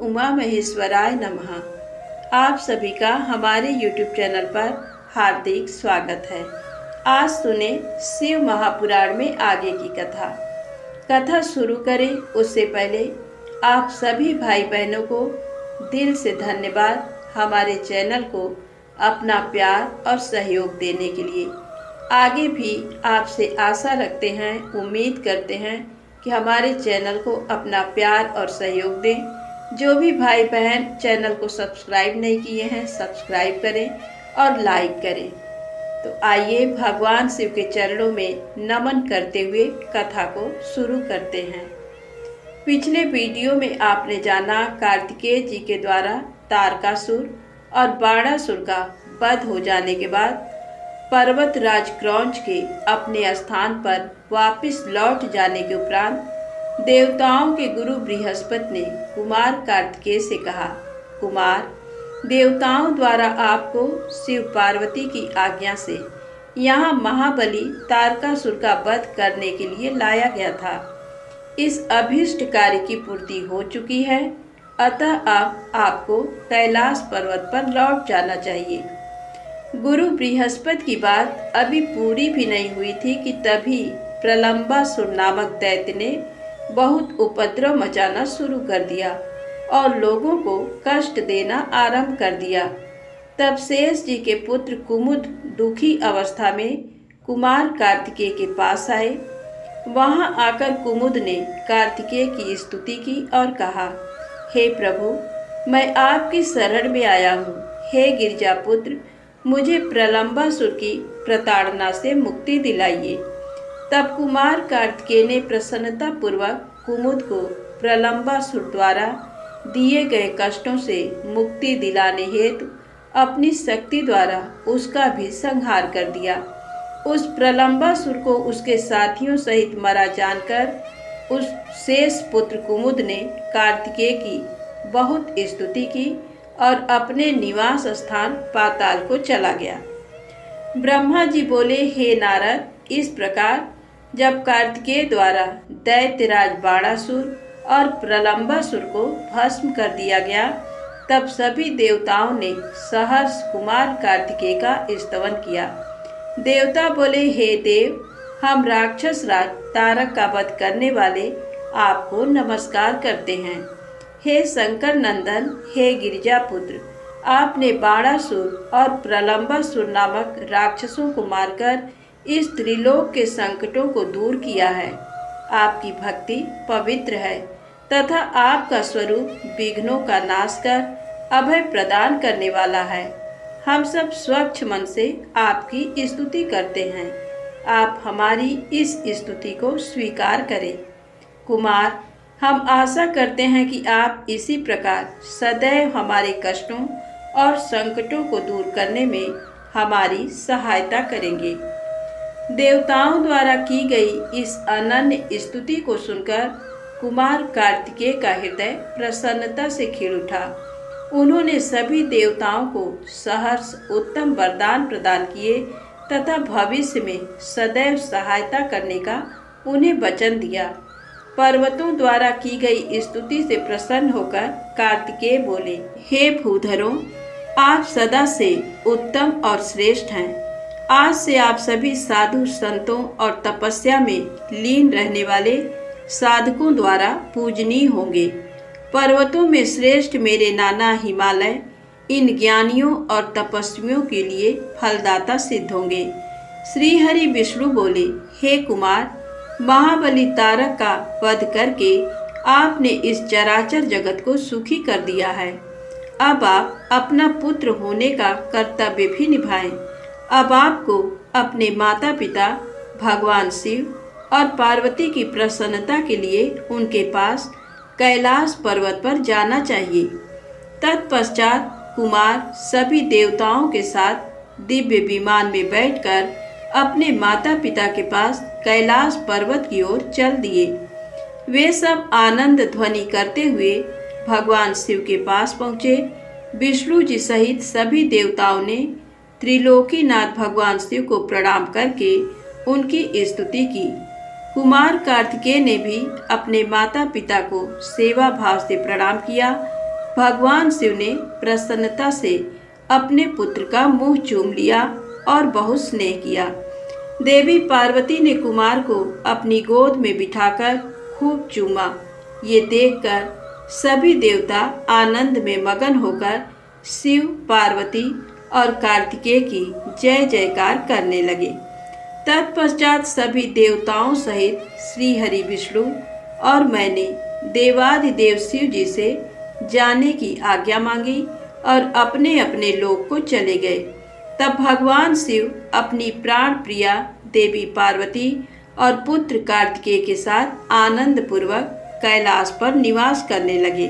उमा महेश्वराय नमः। आप सभी का हमारे YouTube चैनल पर हार्दिक स्वागत है। आज सुने शिव महापुराण में आगे की कथा शुरू करें उससे पहले आप सभी भाई बहनों को दिल से धन्यवाद हमारे चैनल को अपना प्यार और सहयोग देने के लिए। आगे भी आपसे आशा रखते हैं, उम्मीद करते हैं कि हमारे चैनल को अपना प्यार और सहयोग दें। जो भी भाई बहन चैनल को सब्सक्राइब नहीं किए हैं, सब्सक्राइब करें और लाइक करें। तो आइए भगवान शिव के चरणों में नमन करते हुए कथा को शुरू करते हैं। पिछले वीडियो में आपने जाना कार्तिकेय जी के द्वारा तारकासुर और बाणासुर का वध हो जाने के बाद पर्वतराज क्रौंच के अपने स्थान पर वापस लौट जाने के उपरांत देवताओं के गुरु बृहस्पति ने कुमार कार्तिकेय से कहा, कुमार, देवताओं द्वारा आपको शिव पार्वती की आज्ञा से यहाँ महाबली तारकासुर का वध करने के लिए लाया गया था। इस अभीष्ट कार्य की पूर्ति हो चुकी है, अतः अब आपको कैलाश पर्वत पर लौट जाना चाहिए। गुरु बृहस्पति की बात अभी पूरी भी नहीं हुई थी कि तभी प्रलंबासुर नामक दैत्य ने बहुत उपद्रव मचाना शुरू कर दिया और लोगों को कष्ट देना आरंभ कर दिया। तब शेष जी के पुत्र कुमुद दुखी अवस्था में कुमार कार्तिकेय के पास आए। वहां आकर कुमुद ने कार्तिकेय की स्तुति की और कहा, हे प्रभु, मैं आपकी शरण में आया हूँ। हे गिरजापुत्र, मुझे प्रलंबासुर की प्रताड़ना से मुक्ति दिलाइए। तब कुमार कार्तिकेय ने प्रसन्नता पूर्वक कुमुद को प्रलंबासुर द्वारा दिए गए कष्टों से मुक्ति दिलाने हेतु अपनी शक्ति द्वारा उसका भी संहार कर दिया। उस प्रलंबासुर को उसके साथियों सहित मरा जानकर उस शेष पुत्र कुमुद ने कार्तिकेय की बहुत स्तुति की और अपने निवास स्थान पाताल को चला गया। ब्रह्मा जी बोले, हे नारद, इस प्रकार जब कार्तिकेय द्वारा दैत्यराज बाणासुर और प्रलंबासुर को भस्म कर दिया गया, तब सभी देवताओं ने सहर्ष कुमार कार्तिकेय का स्तवन किया। देवता बोले, हे देव, हम राक्षस राज तारक का वध करने वाले आपको नमस्कार करते हैं। हे शंकर नंदन, हे गिरिजापुत्र, आपने बाणासुर और प्रलंबासुर नामक राक्षसों को मारकर इस त्रिलोक के संकटों को दूर किया है। आपकी भक्ति पवित्र है तथा आपका स्वरूप विघ्नों का नाश कर अभय प्रदान करने वाला है। हम सब स्वच्छ मन से आपकी स्तुति करते हैं। आप हमारी इस स्तुति को स्वीकार करें। कुमार, हम आशा करते हैं कि आप इसी प्रकार सदैव हमारे कष्टों और संकटों को दूर करने में हमारी सहायता करेंगे। देवताओं द्वारा की गई इस अनन्य स्तुति को सुनकर कुमार कार्तिकेय का हृदय प्रसन्नता से खिल उठा। उन्होंने सभी देवताओं को सहर्ष उत्तम वरदान प्रदान किए तथा भविष्य में सदैव सहायता करने का उन्हें वचन दिया। पर्वतों द्वारा की गई स्तुति से प्रसन्न होकर कार्तिकेय बोले, हे भूधरों, आप सदा से उत्तम और श्रेष्ठ हैं। आज से आप सभी साधु संतों और तपस्या में लीन रहने वाले साधकों द्वारा पूजनीय होंगे। पर्वतों में श्रेष्ठ मेरे नाना हिमालय इन ज्ञानियों और तपस्वियों के लिए फलदाता सिद्ध होंगे। श्री हरि विष्णु बोले, हे कुमार, महाबली तारक का वध करके आपने इस चराचर जगत को सुखी कर दिया है। अब आप अपना पुत्र होने का कर्तव्य भी निभाएं। अब आपको अपने माता पिता भगवान शिव और पार्वती की प्रसन्नता के लिए उनके पास कैलाश पर्वत पर जाना चाहिए। तत्पश्चात कुमार सभी देवताओं के साथ दिव्य विमान में बैठकर अपने माता पिता के पास कैलाश पर्वत की ओर चल दिए। वे सब आनंद ध्वनि करते हुए भगवान शिव के पास पहुँचे। विष्णु जी सहित सभी देवताओं ने त्रिलोकीनाथ भगवान शिव को प्रणाम करके उनकी स्तुति की। कुमार कार्तिकेय ने भी अपने माता पिता को सेवा भाव से प्रणाम किया भगवान शिव ने प्रसन्नता से अपने पुत्र का मुंह चूम लिया और बहुत स्नेह किया। देवी पार्वती ने कुमार को अपनी गोद में बिठाकर खूब चूमा। ये देखकर सभी देवता आनंद में मगन होकर शिव, पार्वती और कार्तिकेय की जय जयकार करने लगे। तत्पश्चात सभी देवताओं सहित श्री हरि, विष्णु और मैंने देवादिदेव शिव जी से जाने की आज्ञा मांगी और अपने अपने लोक को चले गए। तब भगवान शिव अपनी प्राण प्रिया देवी पार्वती और पुत्र कार्तिकेय के साथ आनंद पूर्वक कैलाश पर निवास करने लगे।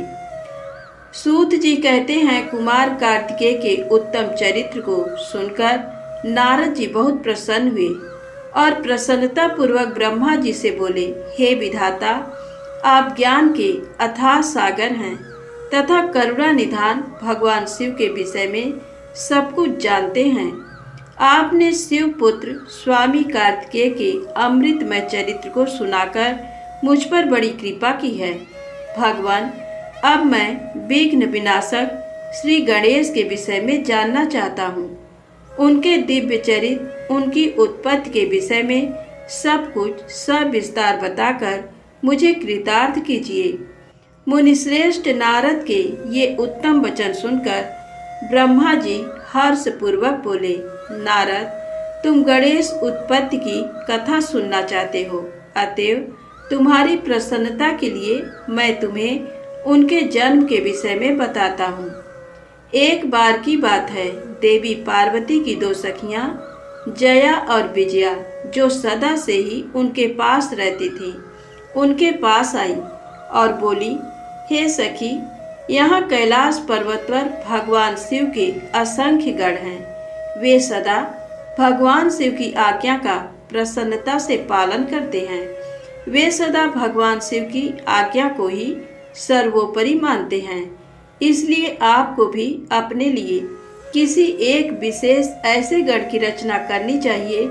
सूत जी कहते हैं, कुमार कार्तिकेय के उत्तम चरित्र को सुनकर नारद जी बहुत प्रसन्न हुए और प्रसन्नता पूर्वक ब्रह्मा जी से बोले, हे विधाता, आप ज्ञान के अथाह सागर हैं तथा करुणा निधान भगवान शिव के विषय में सब कुछ जानते हैं। आपने शिव पुत्र स्वामी कार्तिकेय के अमृतमय चरित्र को सुनाकर मुझ पर बड़ी कृपा की है। भगवान, अब मैं विघ्न विनाशक श्री गणेश के विषय में जानना चाहता हूँ। उनके दिव्य चरित्र, उनकी उत्पत्ति के विषय में सब कुछ सविस्तार बताकर मुझे कृतार्थ कीजिए। मुनिश्रेष्ठ नारद के ये उत्तम वचन सुनकर ब्रह्मा जी हर्ष पूर्वक बोले, नारद, तुम गणेश उत्पत्ति की कथा सुनना चाहते हो, अतएव तुम्हारी प्रसन्नता के लिए मैं तुम्हें उनके जन्म के विषय में बताता हूँ। एक बार की बात है, देवी पार्वती की दो सखियाँ जया और विजया, जो सदा से ही उनके पास रहती थीं, उनके पास आई और बोली, हे सखी, यहाँ कैलाश पर्वत पर भगवान शिव के असंख्य गढ़ हैं। वे सदा भगवान शिव की आज्ञा का प्रसन्नता से पालन करते हैं। वे सदा भगवान शिव की आज्ञा को ही सर्वोपरि मानते हैं। इसलिए आपको भी अपने लिए किसी एक विशेष ऐसे गढ़ की रचना करनी चाहिए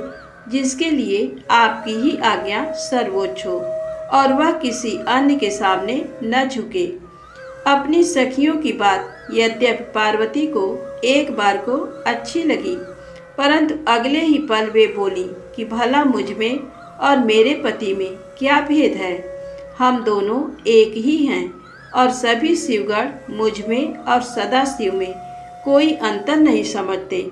जिसके लिए आपकी ही आज्ञा सर्वोच्च हो और वह किसी अन्य के सामने न झुके। अपनी सखियों की बात यद्यपि पार्वती को एक बार को अच्छी लगी, परंतु अगले ही पल वे बोली कि भला मुझ में और मेरे पति में क्या भेद है। हम दोनों एक ही हैं और सभी शिवगण मुझ में और सदा शिव में कोई अंतर नहीं समझते।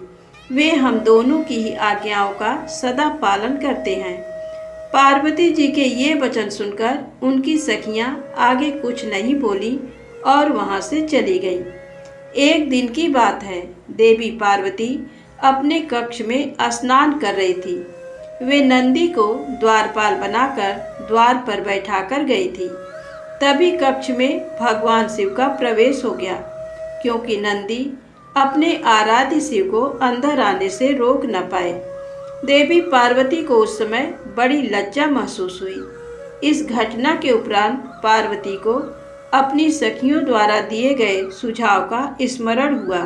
वे हम दोनों की ही आज्ञाओं का सदा पालन करते हैं। पार्वती जी के ये वचन सुनकर उनकी सखियां आगे कुछ नहीं बोली और वहां से चली गईं। एक दिन की बात है, देवी पार्वती अपने कक्ष में स्नान कर रही थी। वे नंदी को द्वारपाल बनाकर द्वार पर बैठाकर गई थी। तभी कक्ष में भगवान शिव का प्रवेश हो गया, क्योंकि नंदी अपने आराध्य शिव को अंदर आने से रोक न पाए। देवी पार्वती को उस समय बड़ी लज्जा महसूस हुई। इस घटना के उपरांत पार्वती को अपनी सखियों द्वारा दिए गए सुझाव का स्मरण हुआ।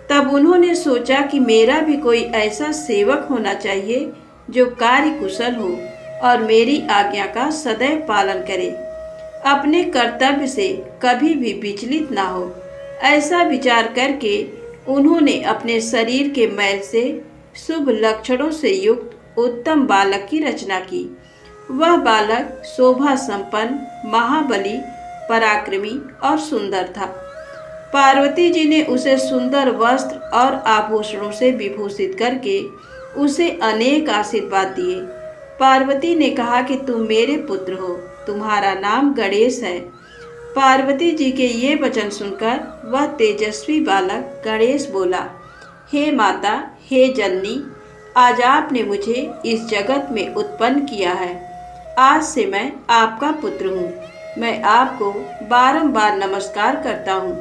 तब उन्होंने सोचा कि मेरा भी कोई ऐसा सेवक होना चाहिए जो कार्य कुशल हो और मेरी आज्ञा का सदैव पालन करे, अपने कर्तव्य से कभी भी विचलित ना हो। ऐसा विचार करके उन्होंने अपने शरीर के मैल से शुभ लक्षणों से युक्त उत्तम बालक की रचना की। वह बालक शोभा संपन्न, महाबली, पराक्रमी और सुंदर था। पार्वती जी ने उसे सुंदर वस्त्र और आभूषणों से विभूषित करके उसे अनेक आशीर्वाद दिए। पार्वती ने कहा कि तुम मेरे पुत्र हो, तुम्हारा नाम गणेश है। पार्वती जी के ये वचन सुनकर वह तेजस्वी बालक गणेश बोला, हे माता, हे जननी, आज आपने मुझे इस जगत में उत्पन्न किया है। आज से मैं आपका पुत्र हूँ। मैं आपको बारंबार नमस्कार करता हूँ।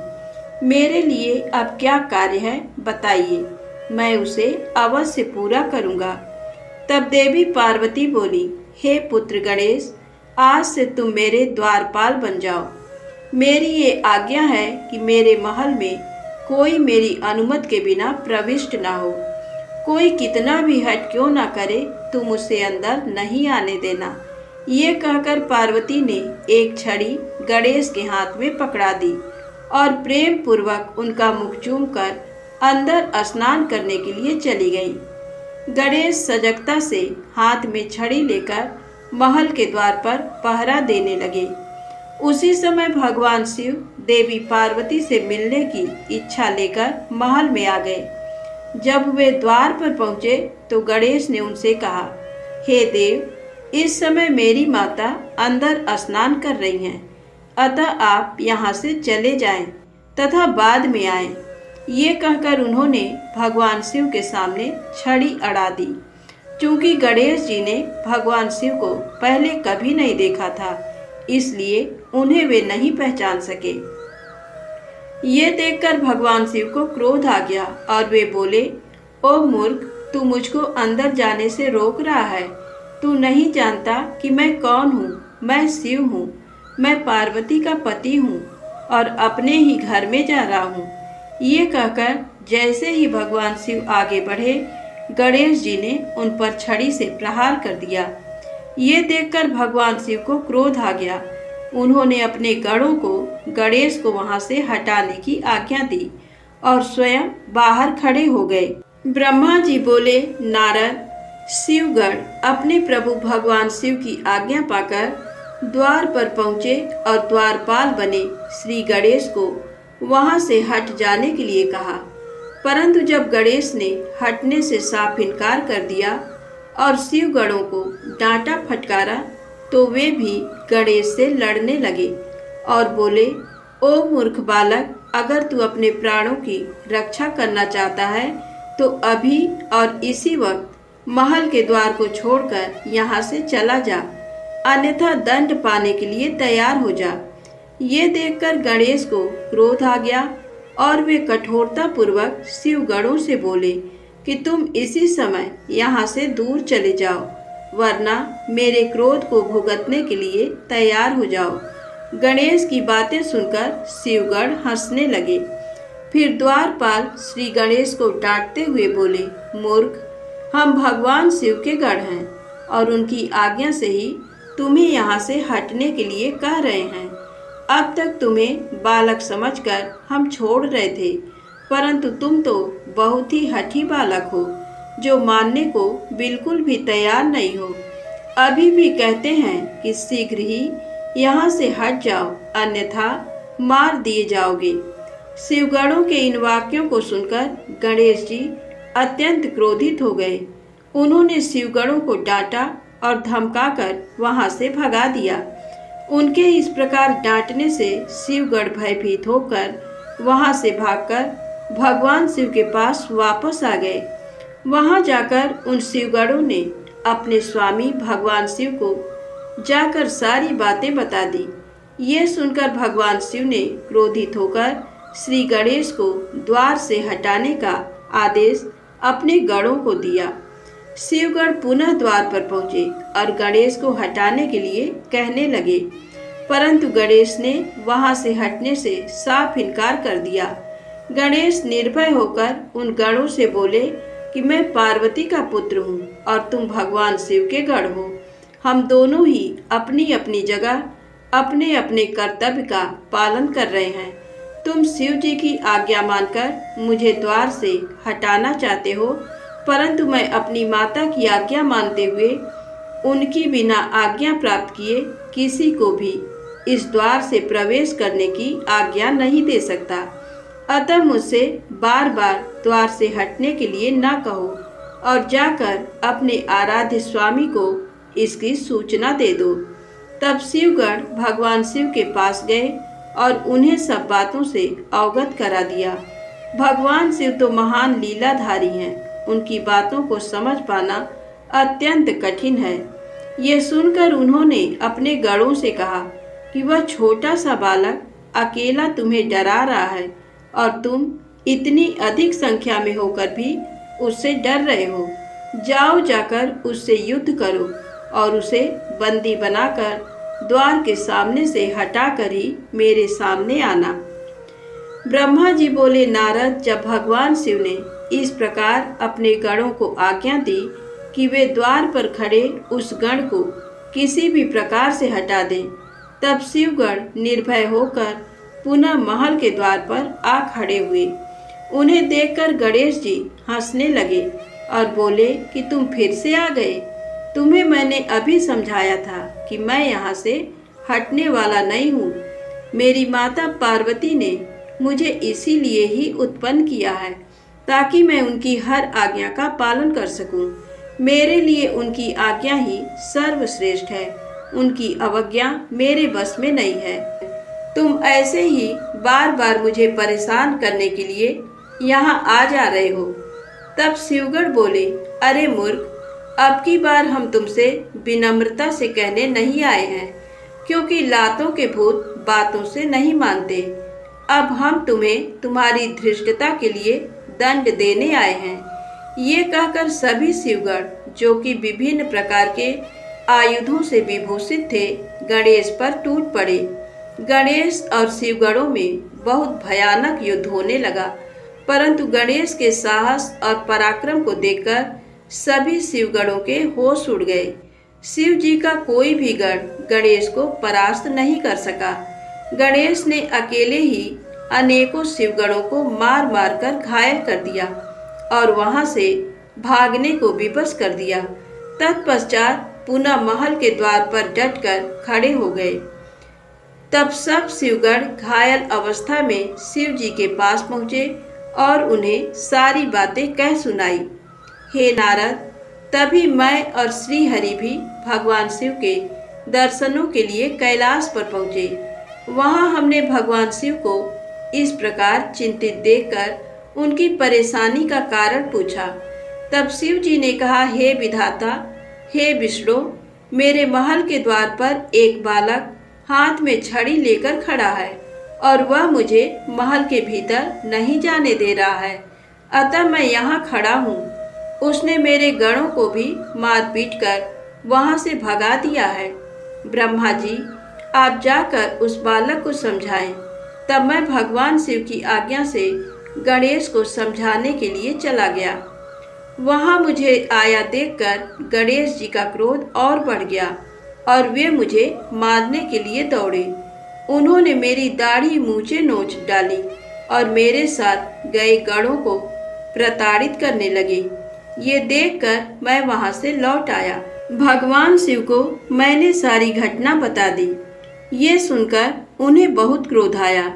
मेरे लिए अब क्या कार्य है बताइए, मैं उसे अवश्य पूरा करूँगा। तब देवी पार्वती बोली, हे पुत्र गणेश, आज से तुम मेरे द्वारपाल बन जाओ। मेरी ये आज्ञा है कि मेरे महल में कोई मेरी अनुमति के बिना प्रविष्ट ना हो। कोई कितना भी हट क्यों ना करे, तुम उसे अंदर नहीं आने देना। ये कहकर पार्वती ने एक छड़ी गणेश के हाथ में पकड़ा दी और प्रेम पूर्वक उनका मुख चूम कर अंदर स्नान करने के लिए चली गई। गणेश सजगता से हाथ में छड़ी लेकर महल के द्वार पर पहरा देने लगे। उसी समय भगवान शिव देवी पार्वती से मिलने की इच्छा लेकर महल में आ गए। जब वे द्वार पर पहुंचे तो गणेश ने उनसे कहा, हे देव, इस समय मेरी माता अंदर स्नान कर रही हैं, अतः आप यहाँ से चले जाएं तथा बाद में आएं। ये कहकर उन्होंने भगवान शिव के सामने छड़ी अड़ा दी। चूंकि गणेश जी ने भगवान शिव को पहले कभी नहीं देखा था, इसलिए उन्हें वे नहीं पहचान सके। ये देखकर भगवान शिव को क्रोध आ गया और वे बोले, ओ मूर्ख, तू मुझको अंदर जाने से रोक रहा है। तू नहीं जानता कि मैं कौन हूँ। मैं शिव हूँ। मैं पार्वती का पति हूँ और अपने ही घर में जा रहा हूँ। ये कहकर जैसे ही भगवान शिव आगे बढ़े, गणेश जी ने उन पर छड़ी से प्रहार कर दिया। ये देखकर भगवान शिव को क्रोध आ गया। उन्होंने अपने गणों को गणेश को वहां से हटाने की आज्ञा दी और स्वयं बाहर खड़े हो गए। ब्रह्मा जी बोले, नारद, शिवगण अपने प्रभु भगवान शिव की आज्ञा पाकर द्वार पर पहुँचे और द्वारपाल बने श्री गणेश को वहां से हट जाने के लिए कहा। परंतु जब गणेश ने हटने से साफ इनकार कर दिया और शिवगणों को डांटा फटकारा, तो वे भी गणेश से लड़ने लगे और बोले, ओ मूर्ख बालक, अगर तू अपने प्राणों की रक्षा करना चाहता है तो अभी और इसी वक्त महल के द्वार को छोड़कर यहाँ से चला जा, अन्यथा दंड पाने के लिए तैयार हो जा। ये देखकर गणेश को क्रोध आ गया और वे कठोरता पूर्वक शिवगणों से बोले कि तुम इसी समय यहाँ से दूर चले जाओ, वरना मेरे क्रोध को भुगतने के लिए तैयार हो जाओ। गणेश की बातें सुनकर शिवगण हंसने लगे। फिर द्वारपाल श्री गणेश को डांटते हुए बोले, मूर्ख, हम भगवान शिव के गण हैं और उनकी आज्ञा से ही तुम्हें यहाँ से हटने के लिए कह रहे हैं। अब तक तुम्हें बालक समझकर हम छोड़ रहे थे, परंतु तुम तो बहुत ही हठी बालक हो, जो मानने को बिल्कुल भी तैयार नहीं हो। अभी भी कहते हैं कि शीघ्र ही यहाँ से हट जाओ, अन्यथा मार दिए जाओगे। शिवगणों के इन वाक्यों को सुनकर गणेश जी अत्यंत क्रोधित हो गए। उन्होंने शिवगणों को डांटा और धमकाकर वहां से भगा दिया। उनके इस प्रकार डांटने से शिवगण भयभीत होकर वहां से भागकर भगवान शिव के पास वापस आ गए। वहां जाकर उन शिवगणों ने अपने स्वामी भगवान शिव को जाकर सारी बातें बता दी। ये सुनकर भगवान शिव ने क्रोधित होकर श्री गणेश को द्वार से हटाने का आदेश अपने गणों को दिया। शिवगण पुनः द्वार पर पहुंचे और गणेश को हटाने के लिए कहने लगे, परंतु गणेश ने वहां से हटने से साफ इनकार कर दिया। गणेश निर्भय होकर उन गणों से बोले कि मैं पार्वती का पुत्र हूँ और तुम भगवान शिव के गण हो। हम दोनों ही अपनी अपनी जगह अपने अपने कर्तव्य का पालन कर रहे हैं। तुम शिव जी की आज्ञा मानकर मुझे द्वार से हटाना चाहते हो, परंतु मैं अपनी माता की आज्ञा मानते हुए उनकी बिना आज्ञा प्राप्त किए किसी को भी इस द्वार से प्रवेश करने की आज्ञा नहीं दे सकता। अतः मुझसे बार बार द्वार से हटने के लिए न कहो और जाकर अपने आराध्य स्वामी को इसकी सूचना दे दो। तब शिवगण भगवान शिव के पास गए और उन्हें सब बातों से अवगत करा दिया। भगवान शिव तो महान लीलाधारी हैं, उनकी बातों को समझ पाना अत्यंत कठिन है। ये सुनकर उन्होंने अपने गणों से कहा कि वह छोटा सा बालक अकेला तुम्हें डरा रहा है और तुम इतनी अधिक संख्या में होकर भी उससे डर रहे हो। जाओ, जाकर उससे युद्ध करो और उसे बंदी बनाकर द्वार के सामने से हटाकर ही मेरे सामने आना। ब्रह्मा जी बोले, नारद, जब भगवान शिव ने इस प्रकार अपने गणों को आज्ञा दी कि वे द्वार पर खड़े उस गण को किसी भी प्रकार से हटा दें, तब शिवगण निर्भय होकर पुनः महल के द्वार पर आ खड़े हुए। उन्हें देखकर गणेश जी हंसने लगे और बोले कि तुम फिर से आ गए। तुम्हें मैंने अभी समझाया था कि मैं यहाँ से हटने वाला नहीं हूँ। मेरी माता पार्वती ने मुझे इसीलिए ही उत्पन्न किया है ताकि मैं उनकी हर आज्ञा का पालन कर सकूं। मेरे लिए उनकी आज्ञा ही सर्वश्रेष्ठ है। उनकी अवज्ञा मेरे बस में नहीं है। तुम ऐसे ही बार बार मुझे परेशान करने के लिए यहाँ आ जा रहे हो। तब शिवगढ़ बोले, अरे मूर्ख, अब की बार हम तुमसे विनम्रता से कहने नहीं आए हैं, क्योंकि लातों के भूत बातों से नहीं मानते। अब हम तुम्हें तुम्हारी धृष्टता के लिए दंड देने आए हैं। ये कहकर सभी शिवगढ़, जो कि विभिन्न प्रकार के आयुधों से विभूषित थे, गणेश पर टूट पड़े। गणेश और शिवगढ़ों में बहुत भयानक युद्ध होने लगा, परंतु गणेश के साहस और पराक्रम को देखकर सभी शिवगढ़ों के होश उड़ गए। शिव जी का कोई भी गढ़ गणेश को परास्त नहीं कर सका। गणेश ने अकेले ही अनेकों शिवगढ़ों को मार मार कर घायल कर दिया और वहां से भागने को विवश कर दिया। तत्पश्चात पुनः महल के द्वार पर डटकर खड़े हो गए। तब सब शिवगढ़ घायल अवस्था में शिव जी के पास पहुँचे और उन्हें सारी बातें कह सुनाई। हे नारद, तभी मैं और श्री हरि भी भगवान शिव के दर्शनों के लिए कैलाश पर पहुँचे। वहाँ हमने भगवान शिव को इस प्रकार चिंतित देखकर उनकी परेशानी का कारण पूछा। तब शिव जी ने कहा, हे विधाता, हे विष्णु, मेरे महल के द्वार पर एक बालक हाथ में छड़ी लेकर खड़ा है और वह मुझे महल के भीतर नहीं जाने दे रहा है, अतः मैं यहाँ खड़ा हूँ। उसने मेरे गणों को भी मार पीट कर वहाँ से भगा दिया है। ब्रह्मा जी, आप जाकर उस बालक को समझाएं। तब मैं भगवान शिव की आज्ञा से गणेश को समझाने के लिए चला गया। वहाँ मुझे आया देखकर गणेश जी का क्रोध और बढ़ गया और वे मुझे मारने के लिए दौड़े। उन्होंने मेरी दाढ़ी मूंछें नोच डाली और मेरे साथ गए गणों को प्रताड़ित करने लगे। ये देखकर मैं वहां से लौट आया। भगवान शिव को मैंने सारी घटना बता दी। ये सुनकर उन्हें बहुत क्रोध आया।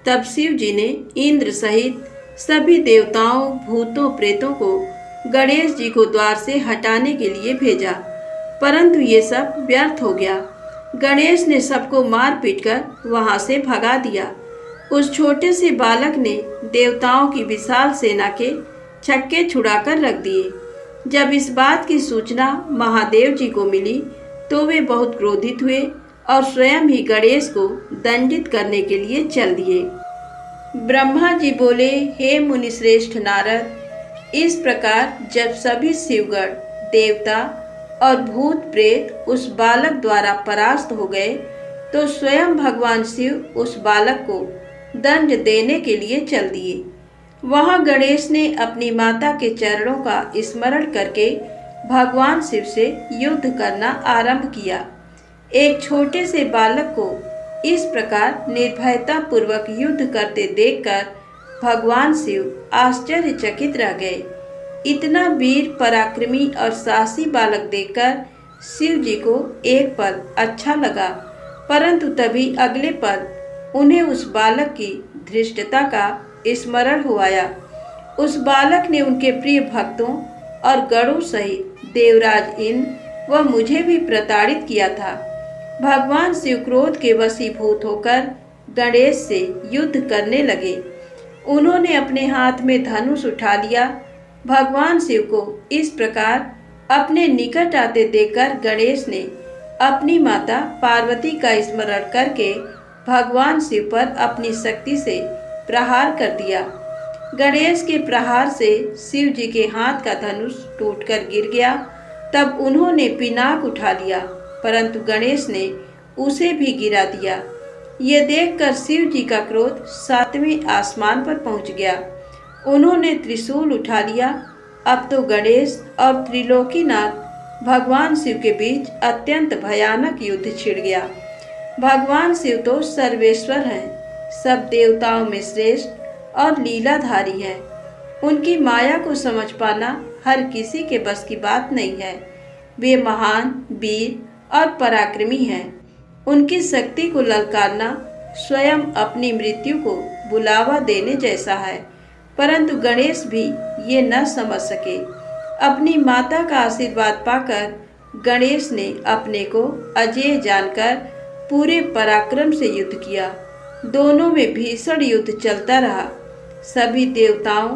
तब शिव जी ने इंद्र सहित सभी देवताओं, भूतों, प्रेतों को गणेश जी को द्वार से हटाने के लिए भेजा, परंतु ये सब व्यर्थ हो गया। गणेश ने सबको मार पीटकर वहां से भगा दिया। उस छोटे से बालक ने देवताओं की विशाल सेना के छक्के छुड़ाकर रख दिए। जब इस बात की सूचना महादेव जी को मिली तो वे बहुत क्रोधित हुए और स्वयं ही गणेश को दंडित करने के लिए चल दिए। ब्रह्मा जी बोले, हे मुनिश्रेष्ठ नारद, इस प्रकार जब सभी शिवगण, देवता और भूत प्रेत उस बालक द्वारा परास्त हो गए तो स्वयं भगवान शिव उस बालक को दंड देने के लिए चल दिए। वहां गणेश ने अपनी माता के चरणों का स्मरण करके भगवान शिव से युद्ध करना आरंभ किया। एक छोटे से बालक को इस प्रकार निर्भयता पूर्वक युद्ध करते देखकर भगवान शिव आश्चर्यचकित रह गए। इतना वीर, पराक्रमी और साहसी बालक देखकर शिव जी को एक पल अच्छा लगा, परंतु तभी अगले पल उन्हें उस बालक की धृष्टता का स्मरण हुआया। उस बालक ने उनके प्रिय भक्तों और गणों सहित देवराज इंद्र व मुझे भी प्रताड़ित किया था। भगवान शिव क्रोध के वशीभूत होकर गणेश से युद्ध करने लगे। उन्होंने अपने हाथ में धनुष उठा लिया। भगवान शिव को इस प्रकार अपने निकट आते देखकर गणेश ने अपनी माता पार्वती का स्मरण करके भगवान शिव पर अपनी शक्ति से प्रहार कर दिया। गणेश के प्रहार से शिव जी के हाथ का धनुष टूटकर गिर गया। तब उन्होंने पिनाक उठा लिया, परंतु गणेश ने उसे भी गिरा दिया। ये देखकर शिव जी का क्रोध 7वें आसमान पर पहुंच गया। उन्होंने त्रिशूल उठा लिया। अब तो गणेश और त्रिलोकीनाथ भगवान शिव के बीच अत्यंत भयानक युद्ध छिड़ गया। भगवान शिव तो सर्वेश्वर हैं, सब देवताओं में श्रेष्ठ और लीलाधारी हैं। उनकी माया को समझ पाना हर किसी के बस की बात नहीं है। वे महान, वीर और पराक्रमी हैं। उनकी शक्ति को ललकारना स्वयं अपनी मृत्यु को बुलावा देने जैसा है। परंतु गणेश भी ये न समझ सके। अपनी माता का आशीर्वाद पाकर गणेश ने अपने को अजेय जानकर पूरे पराक्रम से युद्ध किया। दोनों में भीषण युद्ध चलता रहा। सभी देवताओं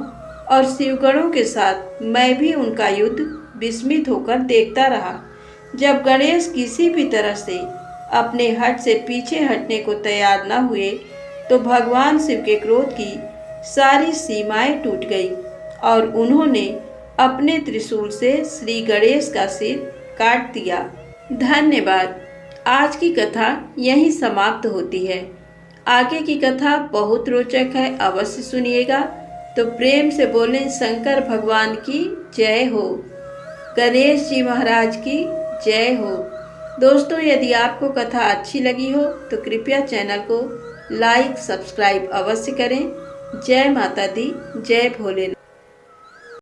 और शिवगणों के साथ मैं भी उनका युद्ध विस्मित होकर देखता रहा। जब गणेश किसी भी तरह से अपने हट से पीछे हटने को तैयार न हुए तो भगवान शिव के क्रोध की सारी सीमाएं टूट गई और उन्होंने अपने त्रिशूल से श्री गणेश का सिर काट दिया। धन्यवाद। आज की कथा यहीं समाप्त होती है। आगे की कथा बहुत रोचक है, अवश्य सुनिएगा। तो प्रेम से बोलें शंकर भगवान की जय हो, गणेश जी महाराज की जय हो। दोस्तों, यदि आपको कथा अच्छी लगी हो तो कृपया चैनल को लाइक, सब्सक्राइब अवश्य करें। जय माता दी, जय भोलेनाथ।